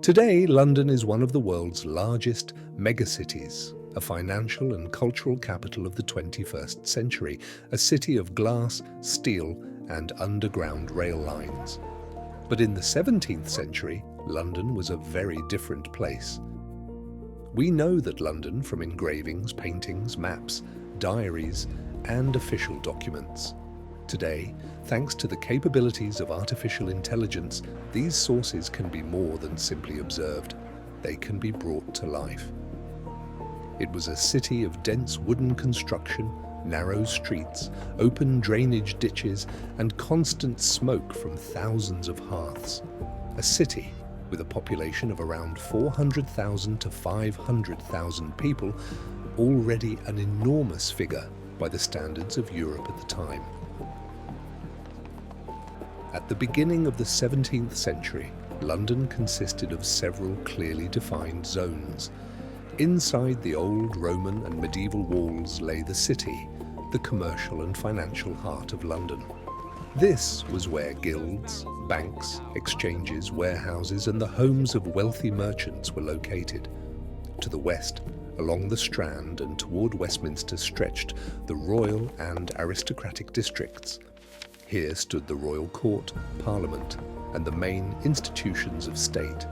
Today, London is one of the world's largest megacities, a financial and cultural capital of the 21st century, a city of glass, steel, and underground rail lines. But in the 17th century, London was a very different place. We know that London from engravings, paintings, maps, diaries, and official documents. Today, thanks to the capabilities of artificial intelligence, these sources can be more than simply observed. They can be brought to life. It was a city of dense wooden construction, narrow streets, open drainage ditches, and constant smoke from thousands of hearths. A city with a population of around 400,000 to 500,000 people, already an enormous figure by the standards of Europe at the time. At the beginning of the 17th century, London consisted of several clearly defined zones. Inside the old Roman and medieval walls lay the city, the commercial and financial heart of London. This was where guilds, banks, exchanges, warehouses, and the homes of wealthy merchants were located. To the west, along the Strand and toward Westminster stretched the royal and aristocratic districts. Here stood the royal court, parliament, and the main institutions of state.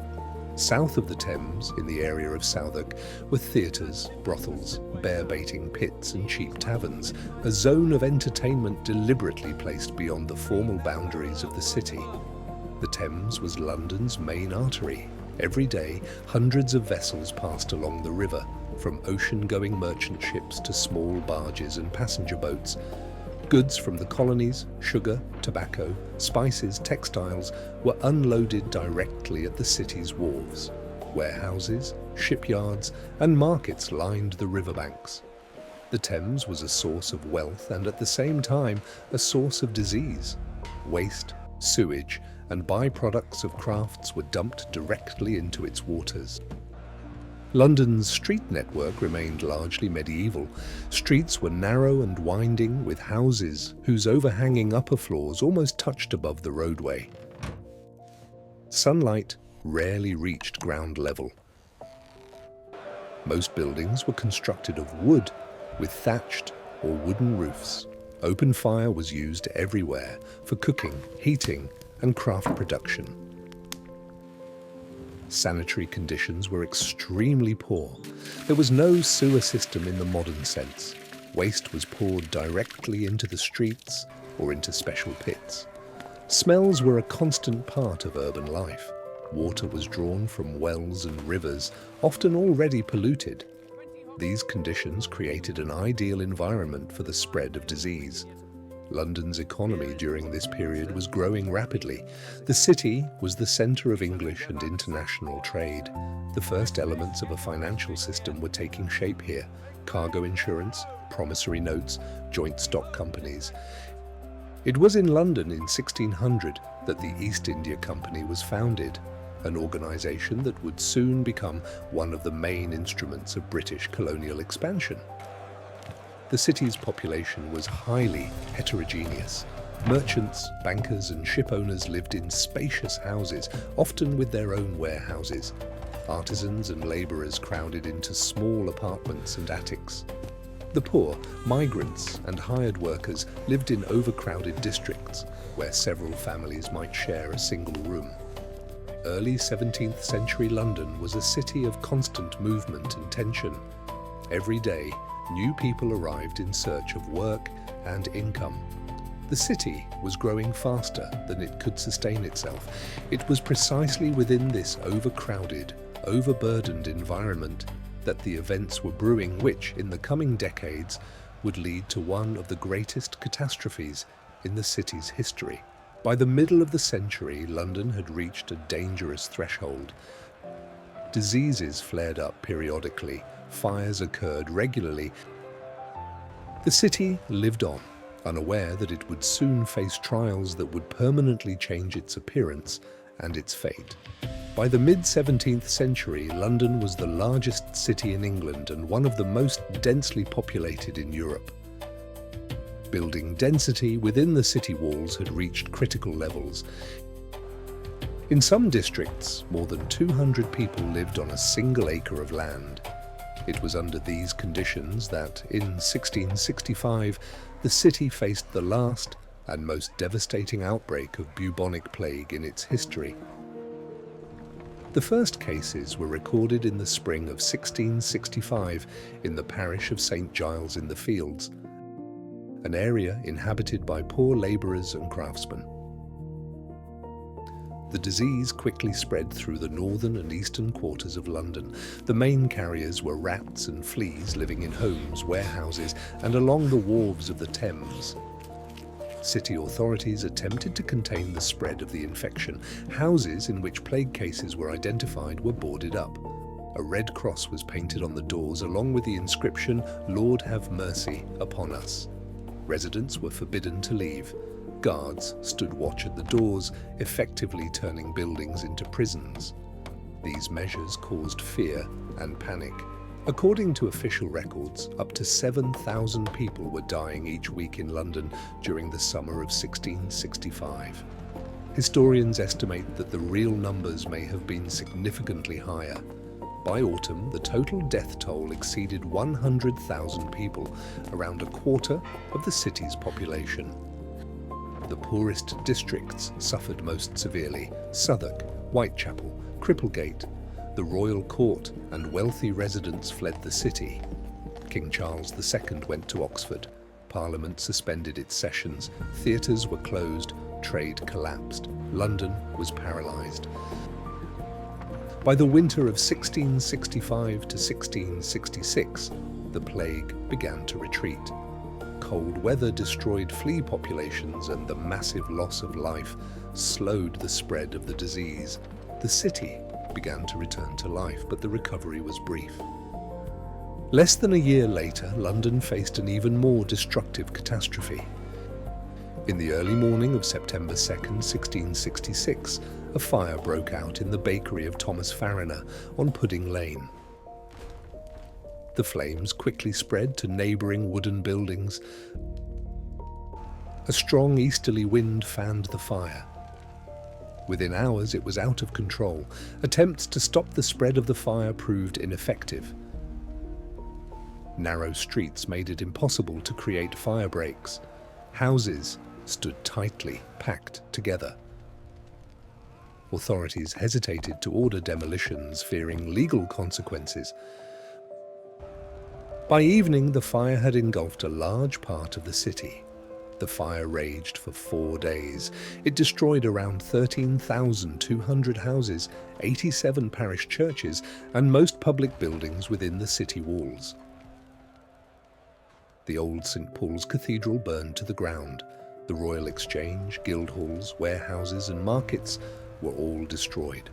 South of the Thames, in the area of Southwark, were theatres, brothels, bear-baiting pits and cheap taverns, a zone of entertainment deliberately placed beyond the formal boundaries of the city. The Thames was London's main artery. Every day, hundreds of vessels passed along the river, from ocean-going merchant ships to small barges and passenger boats. Goods from the colonies, sugar, tobacco, spices, textiles, were unloaded directly at the city's wharves. Warehouses, shipyards, and markets lined the riverbanks. The Thames was a source of wealth and at the same time a source of disease. Waste, sewage, and byproducts of crafts were dumped directly into its waters. London's street network remained largely medieval. Streets were narrow and winding, with houses whose overhanging upper floors almost touched above the roadway. Sunlight rarely reached ground level. Most buildings were constructed of wood, with thatched or wooden roofs. Open fire was used everywhere for cooking, heating, and craft production. Sanitary conditions were extremely poor. There was no sewer system in the modern sense. Waste was poured directly into the streets or into special pits. Smells were a constant part of urban life. Water was drawn from wells and rivers, often already polluted. These conditions created an ideal environment for the spread of disease. London's economy during this period was growing rapidly. The city was the centre of English and international trade. The first elements of a financial system were taking shape here: cargo insurance, promissory notes, joint stock companies. It was in London in 1600 that the East India Company was founded, an organisation that would soon become one of the main instruments of British colonial expansion. The city's population was highly heterogeneous. Merchants, bankers, and ship owners lived in spacious houses, often with their own warehouses. Artisans and labourers crowded into small apartments and attics. The poor, migrants, and hired workers lived in overcrowded districts, where several families might share a single room. Early 17th century London was a city of constant movement and tension. Every day, new people arrived in search of work and income. The city was growing faster than it could sustain itself. It was precisely within this overcrowded, overburdened environment that the events were brewing which, in the coming decades, would lead to one of the greatest catastrophes in the city's history. By the middle of the century, London had reached a dangerous threshold. Diseases flared up periodically. Fires occurred regularly. The city lived on, unaware that it would soon face trials that would permanently change its appearance and its fate. By the mid-17th century, London was the largest city in England and one of the most densely populated in Europe. Building density within the city walls had reached critical levels. In some districts, more than 200 people lived on a single acre of land. It was under these conditions that, in 1665, the city faced the last and most devastating outbreak of bubonic plague in its history. The first cases were recorded in the spring of 1665 in the parish of St. Giles in the Fields, an area inhabited by poor labourers and craftsmen. The disease quickly spread through the northern and eastern quarters of London. The main carriers were rats and fleas living in homes, warehouses, and along the wharves of the Thames. City authorities attempted to contain the spread of the infection. Houses in which plague cases were identified were boarded up. A red cross was painted on the doors along with the inscription, "Lord have mercy upon us." Residents were forbidden to leave. Guards stood watch at the doors, effectively turning buildings into prisons. These measures caused fear and panic. According to official records, up to 7,000 people were dying each week in London during the summer of 1665. Historians estimate that the real numbers may have been significantly higher. By autumn, the total death toll exceeded 100,000 people, around a quarter of the city's population. The poorest districts suffered most severely: Southwark, Whitechapel, Cripplegate. The royal court and wealthy residents fled the city. King Charles II went to Oxford. Parliament suspended its sessions. Theatres were closed. Trade collapsed. London was paralysed. By the winter of 1665 to 1666, the plague began to retreat. Cold weather destroyed flea populations, and the massive loss of life slowed the spread of the disease. The city began to return to life, but the recovery was brief. Less than a year later, London faced an even more destructive catastrophe. In the early morning of September 2nd, 1666, a fire broke out in the bakery of Thomas Fariner on Pudding Lane. The flames quickly spread to neighbouring wooden buildings. A strong easterly wind fanned the fire. Within hours, it was out of control. Attempts to stop the spread of the fire proved ineffective. Narrow streets made it impossible to create fire breaks. Houses stood tightly packed together. Authorities hesitated to order demolitions, fearing legal consequences. By evening, the fire had engulfed a large part of the city. The fire raged for 4 days. It destroyed around 13,200 houses, 87 parish churches, and most public buildings within the city walls. The old St. Paul's Cathedral burned to the ground. The Royal Exchange, guildhalls, warehouses, and markets were all destroyed.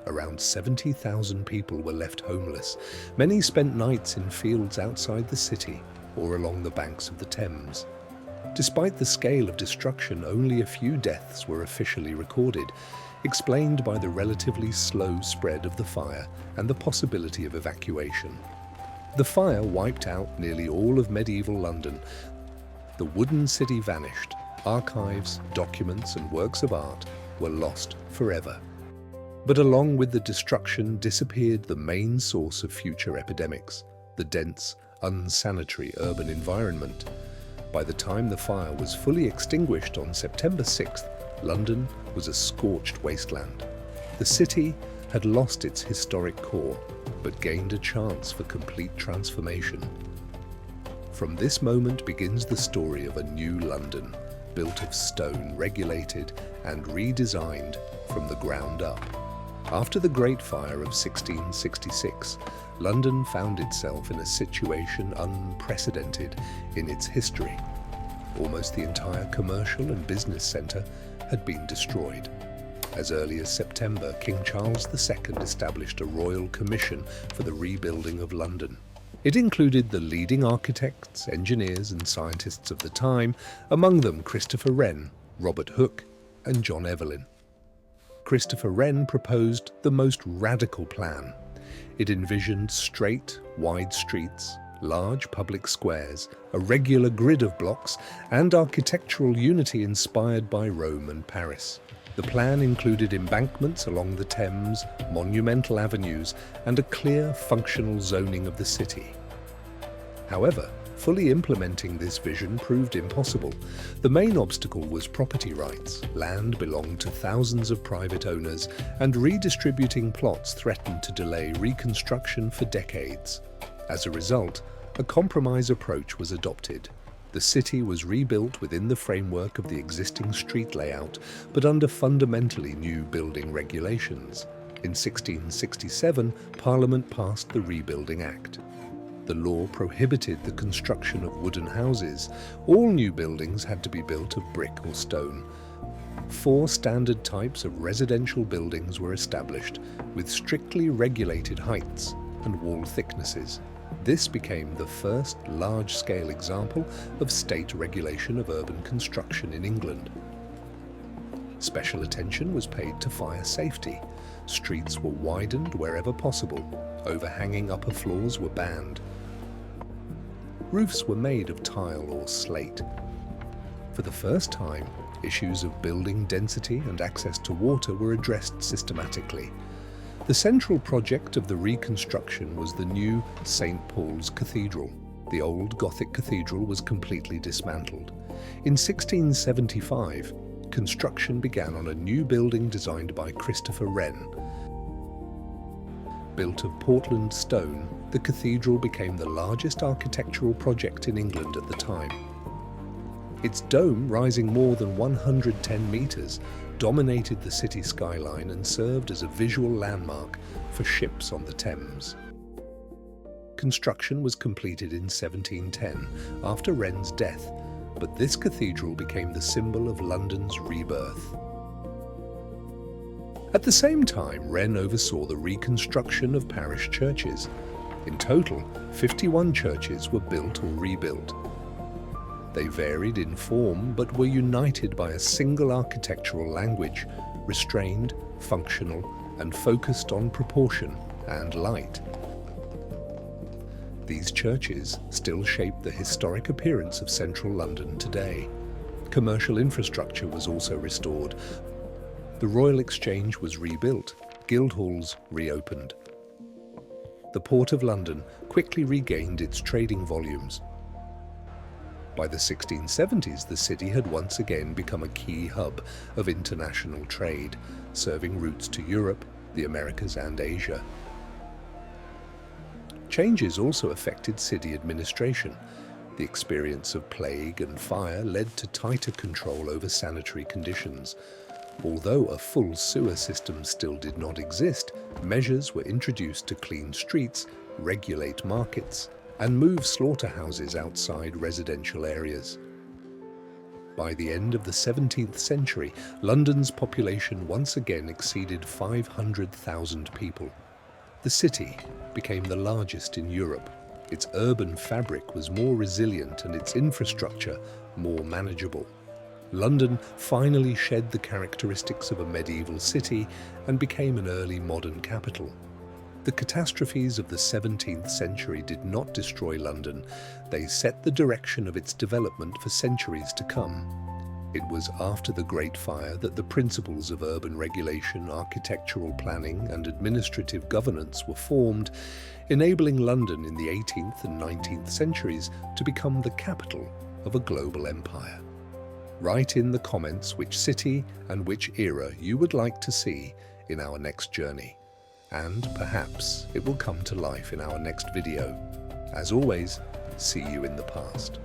Around 70,000 people were left homeless. Many spent nights in fields outside the city or along the banks of the Thames. Despite the scale of destruction, only a few deaths were officially recorded, explained by the relatively slow spread of the fire and the possibility of evacuation. The fire wiped out nearly all of medieval London. The wooden city vanished. Archives, documents, and works of art were lost forever. But along with the destruction disappeared the main source of future epidemics: the dense, unsanitary urban environment. By the time the fire was fully extinguished on September 6th, London was a scorched wasteland. The city had lost its historic core, but gained a chance for complete transformation. From this moment begins the story of a new London, built of stone, regulated and redesigned from the ground up. After the Great Fire of 1666, London found itself in a situation unprecedented in its history. Almost the entire commercial and business centre had been destroyed. As early as September, King Charles II established a royal commission for the rebuilding of London. It included the leading architects, engineers and scientists of the time, among them Christopher Wren, Robert Hooke and John Evelyn. Christopher Wren proposed the most radical plan. It envisioned straight, wide streets, large public squares, a regular grid of blocks, and architectural unity inspired by Rome and Paris. The plan included embankments along the Thames, monumental avenues, and a clear, functional zoning of the city. However, fully implementing this vision proved impossible. The main obstacle was property rights. Land belonged to thousands of private owners, and redistributing plots threatened to delay reconstruction for decades. As a result, a compromise approach was adopted. The city was rebuilt within the framework of the existing street layout, but under fundamentally new building regulations. In 1667, Parliament passed the Rebuilding Act. The law prohibited the construction of wooden houses. All new buildings had to be built of brick or stone. 4 standard types of residential buildings were established, with strictly regulated heights and wall thicknesses. This became the first large-scale example of state regulation of urban construction in England. Special attention was paid to fire safety. Streets were widened wherever possible. Overhanging upper floors were banned. Roofs were made of tile or slate. For the first time, issues of building density and access to water were addressed systematically. The central project of the reconstruction was the new St. Paul's Cathedral. The old Gothic cathedral was completely dismantled. In 1675, construction began on a new building designed by Christopher Wren. Built of Portland stone, the cathedral became the largest architectural project in England at the time. Its dome, rising more than 110 meters, dominated the city skyline and served as a visual landmark for ships on the Thames. Construction was completed in 1710, after Wren's death, but this cathedral became the symbol of London's rebirth. At the same time, Wren oversaw the reconstruction of parish churches. In total, 51 churches were built or rebuilt. They varied in form but were united by a single architectural language, restrained, functional, and focused on proportion and light. These churches still shape the historic appearance of central London today. Commercial infrastructure was also restored. The Royal Exchange was rebuilt, guildhalls reopened. The Port of London quickly regained its trading volumes. By the 1670s, the city had once again become a key hub of international trade, serving routes to Europe, the Americas, and Asia. Changes also affected city administration. The experience of plague and fire led to tighter control over sanitary conditions. Although a full sewer system still did not exist, measures were introduced to clean streets, regulate markets, and move slaughterhouses outside residential areas. By the end of the 17th century, London's population once again exceeded 500,000 people. The city became the largest in Europe. Its urban fabric was more resilient and its infrastructure more manageable. London finally shed the characteristics of a medieval city and became an early modern capital. The catastrophes of the 17th century did not destroy London. They set the direction of its development for centuries to come. It was after the Great Fire that the principles of urban regulation, architectural planning, and administrative governance were formed, enabling London in the 18th and 19th centuries to become the capital of a global empire. Write in the comments which city and which era you would like to see in our next journey. And perhaps it will come to life in our next video. As always, see you in the past.